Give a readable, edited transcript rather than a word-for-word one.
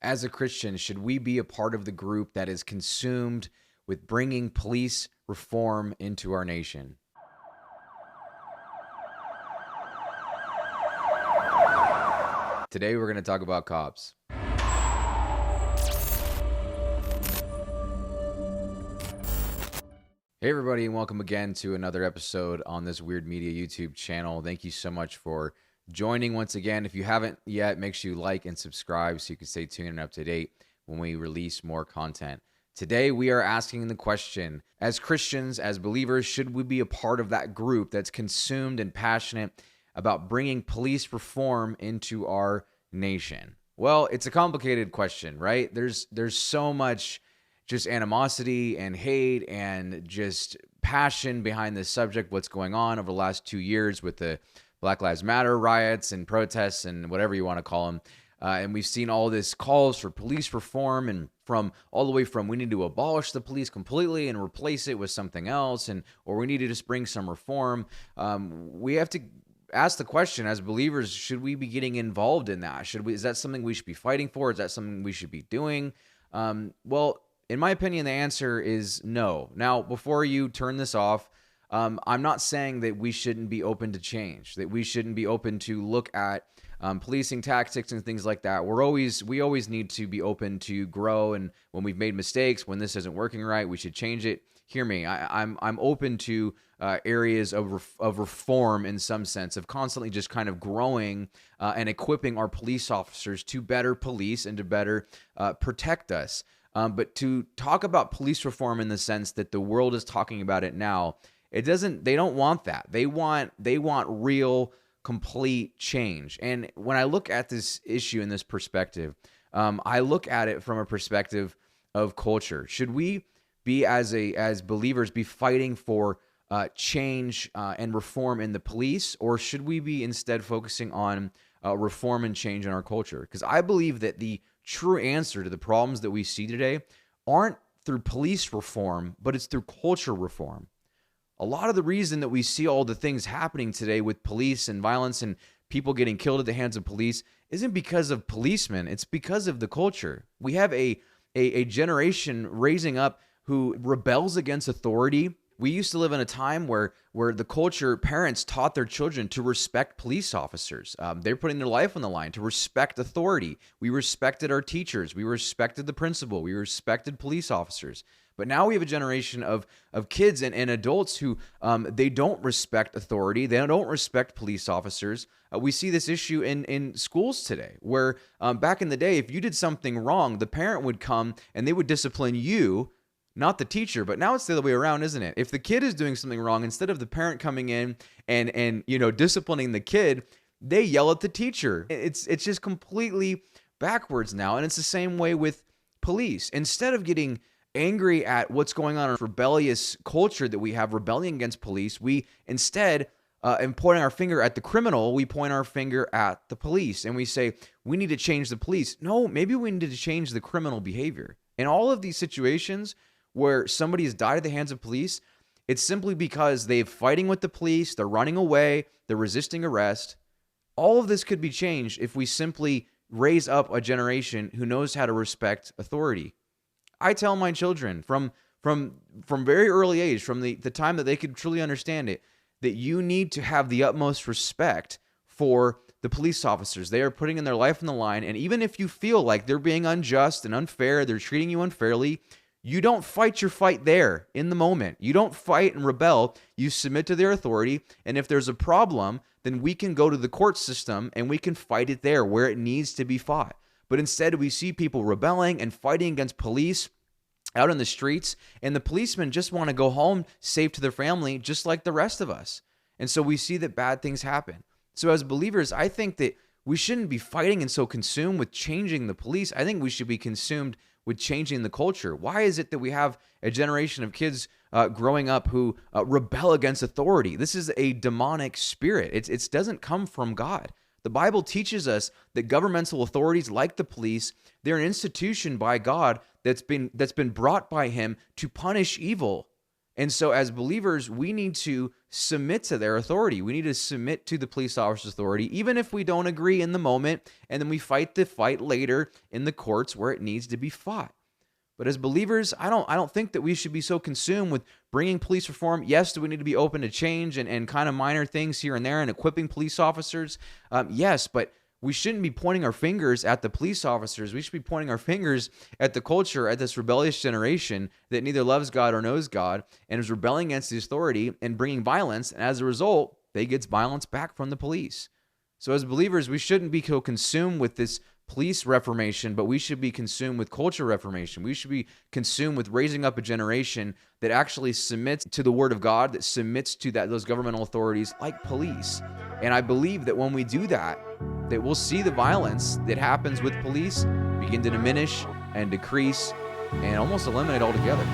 as a Christian, should we be a part of the group that is consumed with bringing police reform into our nation? Today, we're going to talk about cops. Hey, everybody, and welcome again to another episode on this Weird Media YouTube channel. Thank you so much for joining once again. If you haven't yet, make sure you like and subscribe so you can stay tuned and up to date when we release more content. Today, we are asking the question, as Christians, as believers, should we be a part of that group that's consumed and passionate about bringing police reform into our nation? Well, it's a complicated question, right? There's so much just animosity and hate and just passion behind this subject, what's going on over the last 2 years with the Black Lives Matter riots and protests and whatever you want to call them. And we've seen all this calls for police reform, and from all the way from we need to abolish the police completely and replace it with something else, or we need to just bring some reform. We have to ask the question, as believers, should we be getting involved in that? Is that something we should be fighting for? Is that something we should be doing? Well, in my opinion, the answer is no. Now, before you turn this off, I'm not saying that we shouldn't be open to change, that we shouldn't be open to look at policing tactics and things like that. We always need to be open to grow, and when we've made mistakes, when this isn't working right, we should change it. Hear me. I'm open to areas of reform in some sense, of constantly just kind of growing and equipping our police officers to better police and to better protect us. But to talk about police reform in the sense that the world is talking about it now, they don't want that. They want real, complete change. And when I look at this issue in this perspective, I look at it from a perspective of culture. Should we be, as believers, be fighting for change and reform in the police, or should we be instead focusing on reform and change in our culture? Because I believe that the true answer to the problems that we see today aren't through police reform, but it's through culture reform. A lot of the reason that we see all the things happening today with police and violence and people getting killed at the hands of police isn't because of policemen. It's because of the culture. We have a generation raising up who rebels against authority. We used to live in a time where the culture, parents taught their children to respect police officers. They're putting their life on the line to respect authority. We respected our teachers. We respected the principal. We respected police officers. But now we have a generation of kids and adults who they don't respect authority. They don't respect police officers. We see this issue in schools today, where back in the day, if you did something wrong, the parent would come and they would discipline you, not the teacher. But now it's the other way around, isn't it? If the kid is doing something wrong, instead of the parent coming in and disciplining the kid, they yell at the teacher. It's just completely backwards now. And it's the same way with police. Instead of getting angry at what's going on in a rebellious culture that we have rebelling against police, we instead, in pointing our finger at the criminal, we point our finger at the police and we say, we need to change the police. No, maybe we need to change the criminal behavior. In all of these situations where somebody has died at the hands of police, it's simply because they're fighting with the police, they're running away, they're resisting arrest. All of this could be changed if we simply raise up a generation who knows how to respect authority. I tell my children from very early age, from the time that they could truly understand it, that you need to have the utmost respect for the police officers. They are putting in their life on the line, and even if you feel like they're being unjust and unfair, they're treating you unfairly, you don't fight your fight there in the moment. You don't fight and rebel. You submit to their authority, and if there's a problem, then we can go to the court system and we can fight it there where it needs to be fought. But instead, we see people rebelling and fighting against police out in the streets, and the policemen just want to go home safe to their family, just like the rest of us. And so we see that bad things happen. So as believers, I think that we shouldn't be fighting and so consumed with changing the police. I think we should be consumed with changing the culture. Why is it that we have a generation of kids growing up who rebel against authority? This is a demonic spirit. It doesn't come from God. The Bible teaches us that governmental authorities like the police, they're an institution by God that's been brought by him to punish evil. And so as believers, we need to submit to their authority. We need to submit to the police officer's authority, even if we don't agree in the moment, and then we fight the fight later in the courts where it needs to be fought. But as believers, I don't think that we should be so consumed with bringing police reform. Yes, do we need to be open to change and kind of minor things here and there and equipping police officers? Yes, but we shouldn't be pointing our fingers at the police officers. We should be pointing our fingers at the culture, at this rebellious generation that neither loves God or knows God and is rebelling against the authority and bringing violence. And as a result, they get violence back from the police. So as believers, we shouldn't be so consumed with this police reformation, but we should be consumed with culture reformation. We should be consumed with raising up a generation that actually submits to the word of God, that submits to those governmental authorities like police. And I believe that when we do that, that we'll see the violence that happens with police begin to diminish and decrease and almost eliminate altogether.